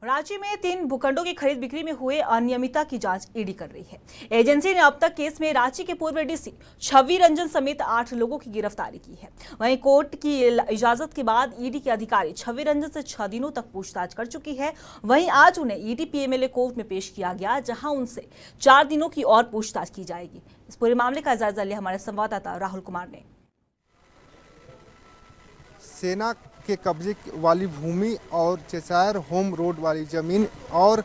रांची में 3 भूखंडों की खरीद बिक्री में हुए अनियमितता की जांच ईडी कर रही है। एजेंसी ने अब तक केस में रांची के पूर्व डीसी छवि रंजन समेत 8 लोगों की गिरफ्तारी की है। वहीं कोर्ट की इजाजत के बाद ईडी के अधिकारी छवि रंजन से 6 दिनों तक पूछताछ कर चुकी है। वहीं आज उन्हें ईडी पीएमएलए कोर्ट में पेश किया गया, जहां उनसे 4 दिनों की और पूछताछ की जाएगी। इस पूरे मामले का जायजा लिया हमारे संवाददाता राहुल कुमार ने। सेना के कब्जे वाली भूमि और चेसायर होम रोड वाली ज़मीन और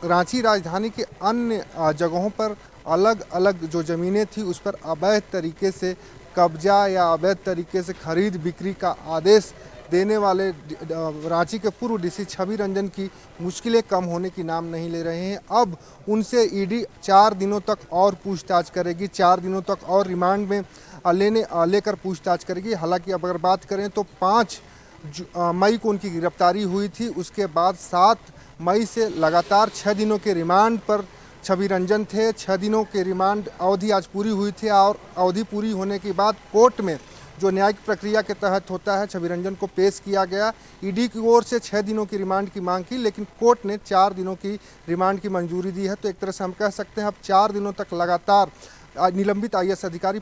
रांची राजधानी के अन्य जगहों पर अलग अलग जो ज़मीनें थी उस पर अवैध तरीके से कब्जा या अवैध तरीके से खरीद बिक्री का आदेश देने वाले रांची के पूर्व डीसी छवि रंजन की मुश्किलें कम होने की नाम नहीं ले रहे हैं। अब उनसे ईडी 4 दिनों तक और पूछताछ करेगी, 4 दिनों तक और रिमांड में लेकर पूछताछ करेगी। हालांकि अब अगर बात करें तो 5 मई को उनकी गिरफ्तारी हुई थी। उसके बाद 7 मई से लगातार 6 दिनों के रिमांड पर छवि रंजन थे। 6 दिनों के रिमांड अवधि आज पूरी हुई थी और अवधि पूरी होने के बाद कोर्ट में जो न्यायिक प्रक्रिया के तहत होता है छवि रंजन को पेश किया गया। ईडी की ओर से 6 दिनों की रिमांड की मांग की, लेकिन कोर्ट ने 4 दिनों की रिमांड की मंजूरी दी है। तो एक तरह से हम कह सकते हैं अब 4 दिनों तक लगातार निलंबित आईएएस अधिकारी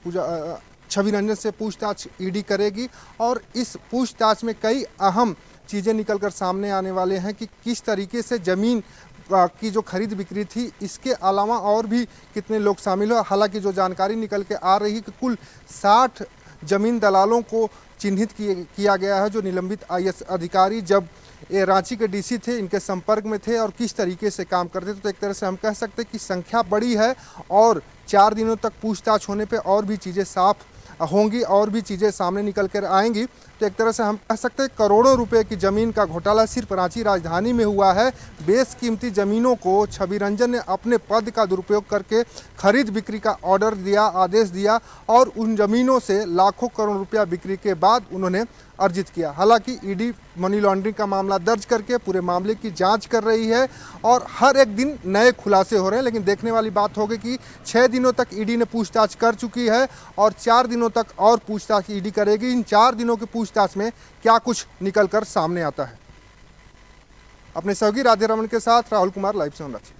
छवि रंजन से पूछताछ ईडी करेगी और इस पूछताछ में कई अहम चीज़ें निकलकर सामने आने वाले हैं कि किस तरीके से ज़मीन की जो खरीद बिक्री थी, इसके अलावा और भी कितने लोग शामिल हो। हालांकि जो जानकारी निकल के आ रही है कि कुल 60 जमीन दलालों को चिन्हित किया गया है, जो निलंबित आईएएस अधिकारी जब ये रांची के डीसी थे इनके संपर्क में थे और किस तरीके से काम करते थे। तो एक तरह से हम कह सकते हैं कि संख्या बड़ी है और 4 दिनों तक पूछताछ होने पे और भी चीज़ें साफ होंगी और भी चीज़ें सामने निकल कर आएंगी। तो एक तरह से हम कह सकते हैं करोड़ों रुपए की ज़मीन का घोटाला सिर्फ रांची राजधानी में हुआ है। बेशकीमती ज़मीनों को छवि रंजन ने अपने पद का दुरुपयोग करके खरीद बिक्री का ऑर्डर दिया, आदेश दिया और उन ज़मीनों से लाखों करोड़ रुपया बिक्री के बाद उन्होंने अर्जित किया। हालांकि ईडी मनी लॉन्ड्रिंग का मामला दर्ज करके पूरे मामले की जांच कर रही है और हर एक दिन नए खुलासे हो रहे हैं। लेकिन देखने वाली बात होगी कि 6 दिनों तक ईडी ने पूछताछ कर चुकी है और 4 दिनों तक और पूछताछ ईडी करेगी। इन 4 दिनों की पूछताछ में क्या कुछ निकल कर सामने आता है। अपने सहयोगी राधे रमन के साथ राहुल कुमार, लाइव से रांची।